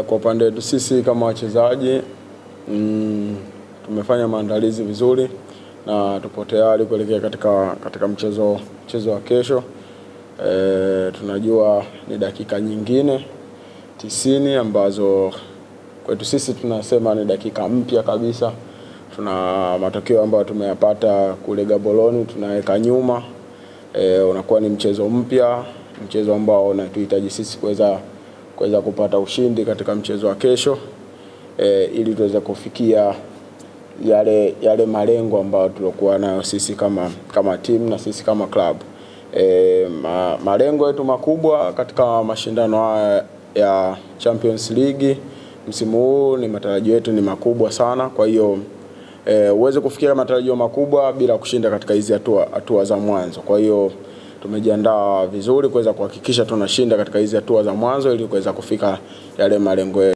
Kwa upande wetu sisi kama wachezaji tumefanya maandalizi vizuri na tupo tayari kuelekea katika mchezo wa kesho. Tunajua ni dakika nyingine 90 ambazo kwetu sisi tunasema ni dakika mpya kabisa. Tuna matokeo ambayo tumeyapata kule Gaborone tunaweka nyuma. Unakuwa ni mchezo mpya, mchezo ambao unatuhitaji sisi kuweza kupata ushindi katika mchezo wa kesho, ili tuweze kufikia yale malengo ambayo tulikuwa nayo sisi kama team na sisi kama club. Malengo yetu makubwa katika mashindano haya ya Champions League msimu huu, ni matarajio yetu ni makubwa sana. Kwa hiyo uweze kufikia matarajio makubwa bila kushinda katika hizi hatua za mwanzo. Kwa hiyo tumejiandaa vizuri kuweza kuhakikisha tunashinda katika hizi hatua za mwanzo ili kuweza kufika yale malengo yetu.